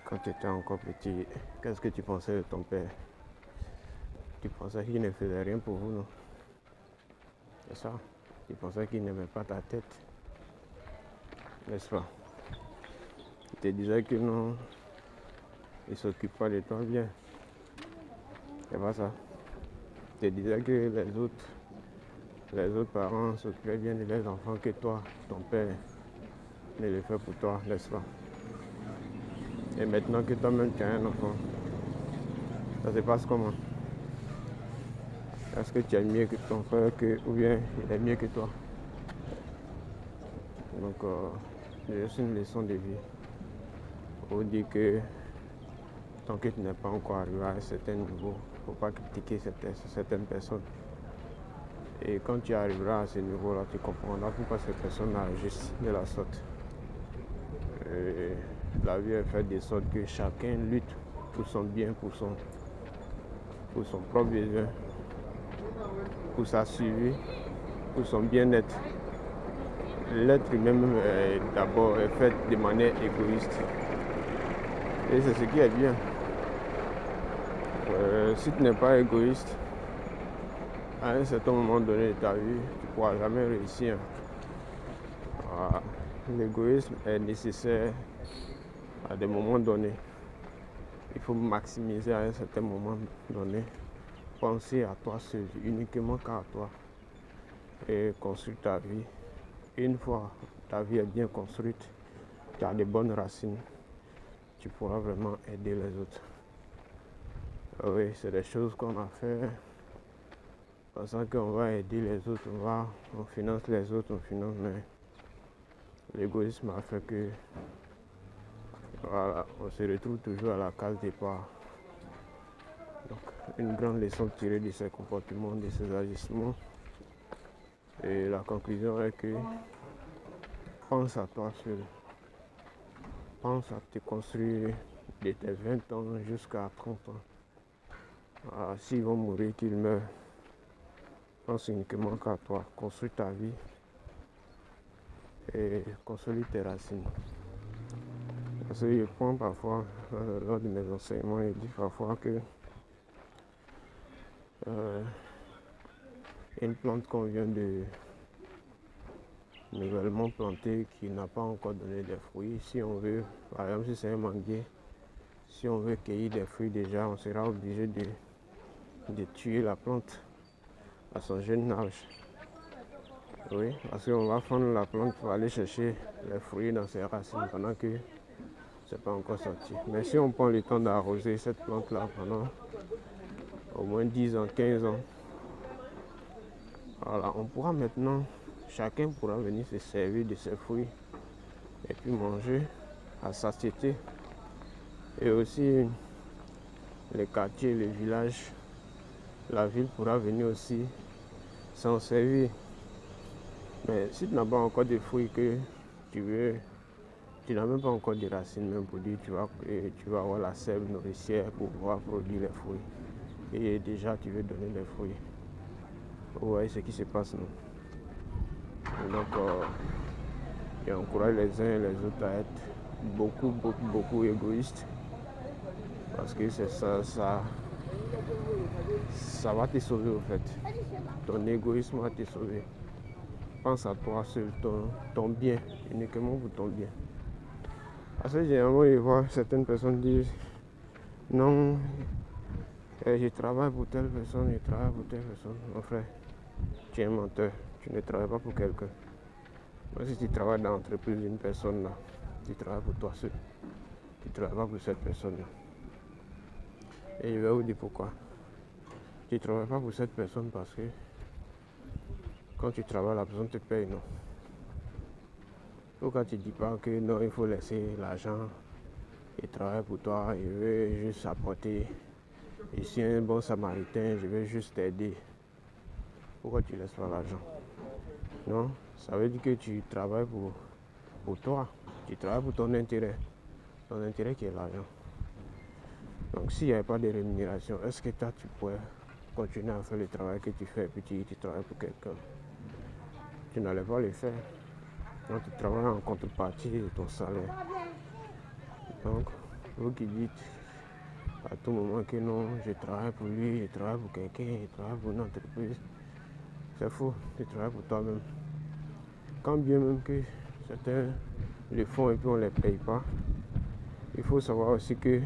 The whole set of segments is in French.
Quand tu étais encore petit, qu'est-ce que tu pensais de ton père? Tu pensais qu'il ne faisait rien pour vous, non? C'est ça. Tu pensais qu'il n'aimait pas ta tête, n'est-ce pas? Il te disait que non, il ne s'occupe pas de toi bien. C'est pas ça. Il te disait que les autres parents s'occupaient bien de leurs enfants que toi, ton père, ne le fait pour toi, n'est-ce pas? Et maintenant que toi-même tu as un enfant, ça se passe comment? Est-ce que tu es mieux que ton frère ou bien il est mieux que toi? Donc, c'est juste une leçon de vie. Pour dire que tant que tu n'es pas encore arrivé à un certain niveau, il ne faut pas critiquer certaines personnes. Et quand tu arriveras à ce niveau-là, tu comprendras pourquoi ces personnes agissent de la sorte. Et la vie est faite de sorte que chacun lutte pour son bien, pour son propre besoin, pour sa survie, pour son bien-être. L'être humain d'abord est fait de manière égoïste. Et c'est ce qui est bien. Si tu n'es pas égoïste, à un certain moment donné de ta vie, tu ne pourras jamais réussir. Voilà. L'égoïsme est nécessaire à des moments donnés. Il faut maximiser à un certain moment donné. Penser à toi seul, uniquement qu'à toi. Et construire ta vie. Une fois ta vie est bien construite, tu as de bonnes racines, tu pourras vraiment aider les autres. Oui, c'est des choses qu'on a fait. Pensant qu'on va aider les autres, on finance les autres, mais l'égoïsme a fait que voilà, on se retrouve toujours à la case départ. Donc, une grande leçon tirée de ces comportements, de ces agissements. Et la conclusion est que pense à toi seul. Pense à te construire de tes 20 ans jusqu'à 30 ans. Voilà, s'ils vont mourir, qu'ils meurent. Pense uniquement qu'à toi. Construis ta vie et consolide tes racines. Parce que je prends parfois, lors de mes enseignements, je dis parfois que une plante qu'on vient de nouvellement planter qui n'a pas encore donné des fruits, si on veut, par exemple si c'est un manguier, si on veut cueillir des fruits déjà, on sera obligé de tuer la plante à son jeune âge. Oui, parce qu'on va prendre la plante pour aller chercher les fruits dans ses racines pendant que c'est pas encore sorti. Mais si on prend le temps d'arroser cette plante-là pendant au moins 10 ans, 15 ans, voilà, on pourra maintenant, chacun pourra venir se servir de ses fruits et puis manger à satiété. Et aussi les quartiers, les villages, la ville pourra venir aussi s'en servir. Mais si tu n'as pas encore de fruits que tu veux, tu n'as même pas encore de racines même pour dire tu vas avoir la sève nourricière pour pouvoir produire les fruits. Et déjà tu veux donner les fruits. Vous voyez ce qui se passe, non? Et donc, j'encourage les uns et les autres à être beaucoup égoïstes. Parce que c'est ça va te sauver au fait. Ton égoïsme va te sauver. Pense à toi seul, ton bien, uniquement pour ton bien. Parce que généralement, je vois certaines personnes dire non, je travaille pour telle personne, je travaille pour telle personne. Mon frère, tu es un menteur, tu ne travailles pas pour quelqu'un. Moi, si tu travailles dans l'entreprise d'une personne là, tu travailles pour toi seul. Tu ne travailles pas pour cette personne-là. Et je vais vous dire pourquoi. Tu ne travailles pas pour cette personne parce que quand tu travailles, la personne te paye, non. Pourquoi tu ne dis pas que non, il faut laisser l'argent et travailler pour toi, je veux juste apporter. Je suis un bon samaritain, je veux juste t'aider. Pourquoi tu ne laisses pas l'argent? Non, ça veut dire que tu travailles pour toi. Tu travailles pour ton intérêt qui est l'argent. Donc s'il n'y avait pas de rémunération, est-ce que toi tu pourrais continuer à faire le travail que tu fais et puis tu travailles pour quelqu'un? Tu n'allais pas le faire. Donc tu travailles en contrepartie de ton salaire. Donc Vous qui dites à tout moment que non, je travaille pour lui, je travaille pour quelqu'un, je travaille pour une entreprise. C'est faux, tu travailles pour toi-même. Quand bien même que certains le font et puis on ne les paye pas, il faut savoir aussi que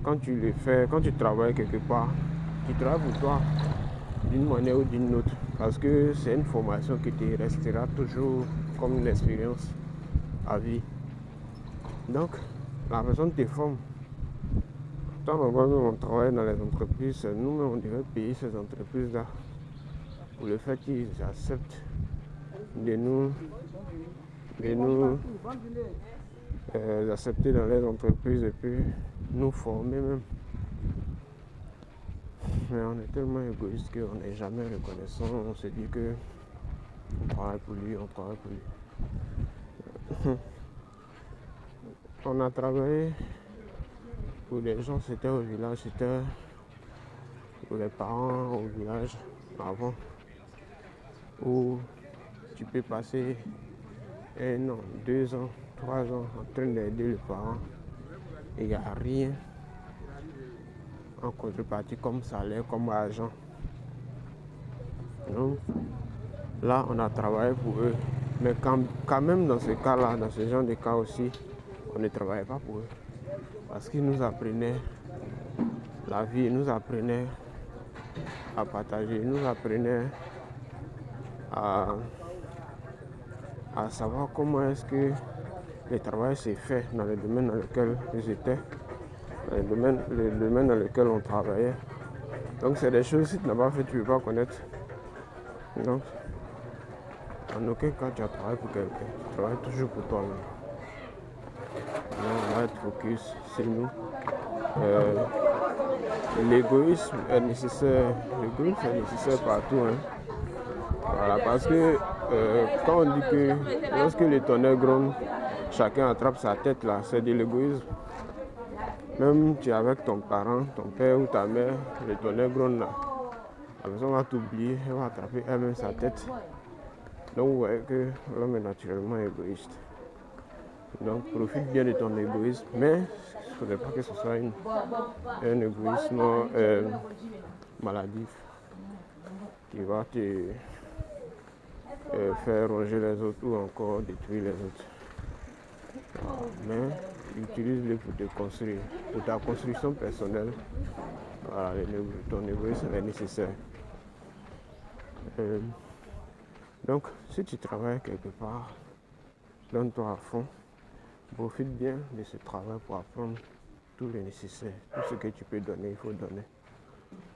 quand tu le fais, quand tu travailles quelque part, tu travailles pour toi d'une manière ou d'une autre. Parce que c'est une formation qui te restera toujours comme une expérience à vie. Donc, la personne te forme. Tant on travaille dans les entreprises, nous-mêmes on devrait payer ces entreprises-là pour le fait qu'ils acceptent de nous accepter dans les entreprises et puis nous former même. Mais on est tellement égoïste qu'on n'est jamais reconnaissant. On se dit que on travaille pour lui, on travaille pour lui. On a travaillé pour les gens, c'était au village, c'était pour les parents au village avant, où tu peux passer 1 an, 2 ans, 3 ans en train d'aider les parents et il n'y a rien en contrepartie comme salaire, comme argent. Donc là, on a travaillé pour eux. Mais quand même dans ce cas-là, dans ce genre de cas aussi, on ne travaillait pas pour eux. Parce qu'ils nous apprenaient la vie, ils nous apprenaient à partager, ils nous apprenaient à savoir comment est-ce que le travail s'est fait dans le domaine dans lequel ils étaient, dans le domaine dans lequel on travaillait. Donc c'est des choses, si tu n'as pas fait, tu ne peux pas connaître. Donc, en aucun cas tu as travaillé pour quelqu'un, tu travailles toujours pour toi-même. On va être focus sur nous. L'égoïsme est nécessaire. L'égoïsme est nécessaire partout. Voilà, parce que quand on dit que lorsque le tonnerre gronde, chacun attrape sa tête là, c'est de l'égoïsme. Même tu es avec ton parent, ton père ou ta mère, le tonnerre gronde là, la personne va t'oublier, elle va attraper elle-même sa tête. Donc vous voyez que l'homme est naturellement égoïste. Donc profite bien de ton égoïsme, mais il ne faudrait pas que ce soit un égoïsme maladif qui va te faire ronger les autres ou encore détruire les autres. Mais utilise-le pour te construire, pour ta construction personnelle. Voilà, ton égoïsme est nécessaire. Donc, si tu travailles quelque part, donne-toi à fond. Profite bien de ce travail pour apprendre tout le nécessaire. Tout ce que tu peux donner, il faut donner.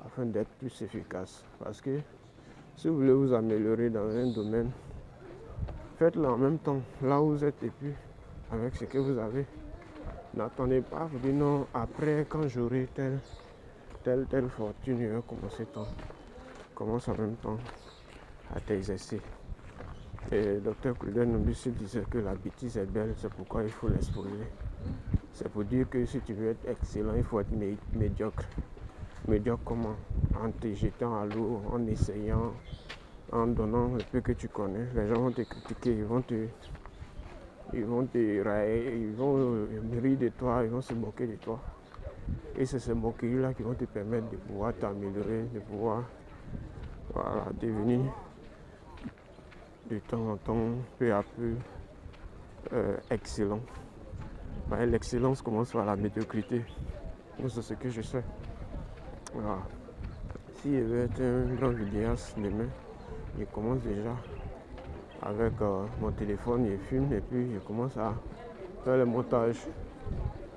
Afin d'être plus efficace. Parce que si vous voulez vous améliorer dans un domaine, faites-le en même temps, là où vous êtes et puis avec ce que vous avez. N'attendez pas, vous dites non, après quand j'aurai telle fortune, je vais commencer tant. Commence en même temps à t'exercer. Et Dr Claudel Nobissi disait que la bêtise est belle, c'est pourquoi il faut l'exposer. C'est pour dire que si tu veux être excellent, il faut être médiocre. Médiocre comment? En te jetant à l'eau, en essayant, en donnant le peu que tu connais. Les gens vont te critiquer, ils vont te railler, ils vont rire de toi, ils vont se moquer de toi. Et c'est ces moqueries-là qui vont te permettre de pouvoir t'améliorer, de pouvoir devenir de temps en temps, peu à peu, excellent. L'excellence commence par la médiocrité. C'est ce que je sais. Voilà. Si je veux être un grand vidéaste demain, je commence déjà avec mon téléphone, je filme et puis je commence à faire le montage.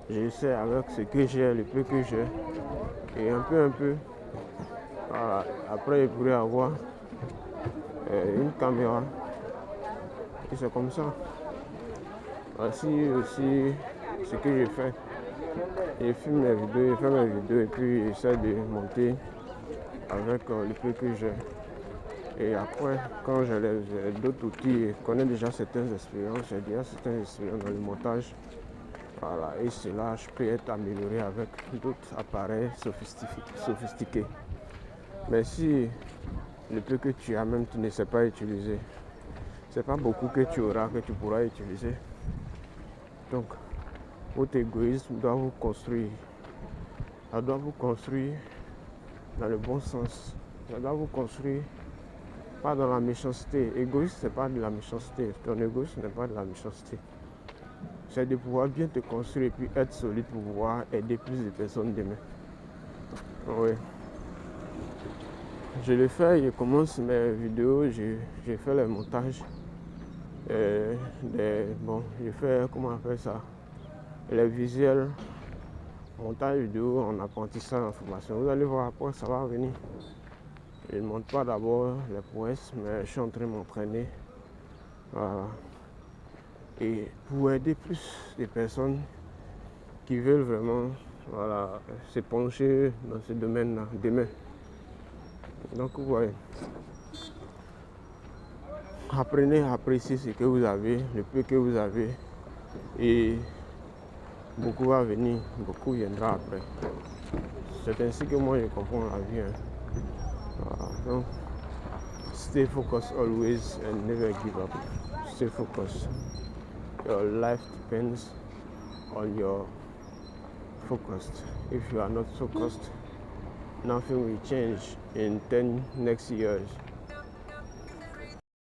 J'essaie avec ce que j'ai, le peu que j'ai, et un peu. Voilà. Après, je pourrais avoir une caméra. Et c'est comme ça. Voici aussi ce que je fais. Je filme mes vidéos, je fais mes vidéos et puis j'essaie de monter avec le peu que j'ai. Et après, quand j'ai d'autres outils, je connais déjà certaines expériences, j'ai déjà certaines expériences dans le montage. Voilà, et cela, je peux être amélioré avec d'autres appareils sophistiqués. Mais si le peu que tu as même, tu ne sais pas utiliser, c'est pas beaucoup que tu auras, que tu pourras utiliser. Donc, Votre égoïsme doit vous construire. Ça doit vous construire dans le bon sens. Ça doit vous construire pas dans la méchanceté. Égoïste, c'est pas de la méchanceté. Ton égoïsme n'est pas de la méchanceté. C'est de pouvoir bien te construire et puis être solide pour pouvoir aider plus de personnes demain. Oui. Je le fais, je commence mes vidéos, j'ai fait le montage. Je fais, comment on appelle ça, les visuels, montage vidéo en apprentissage en formation. Vous allez voir après, ça va venir. Je ne montre pas d'abord les prouesses, mais je suis en train de m'entraîner. Voilà. Et pour aider plus de personnes qui veulent vraiment, voilà, se pencher dans ce domaine-là demain. Donc vous voyez, apprenez à apprécier ce que vous avez, le peu que vous avez, et beaucoup va venir, beaucoup viendra après. C'est ainsi que moi je comprends la vie. Voilà. Donc, stay focused always and never give up. Stay focused. Your life depends on your focused. If you are not focused, nothing will change in 10 next years.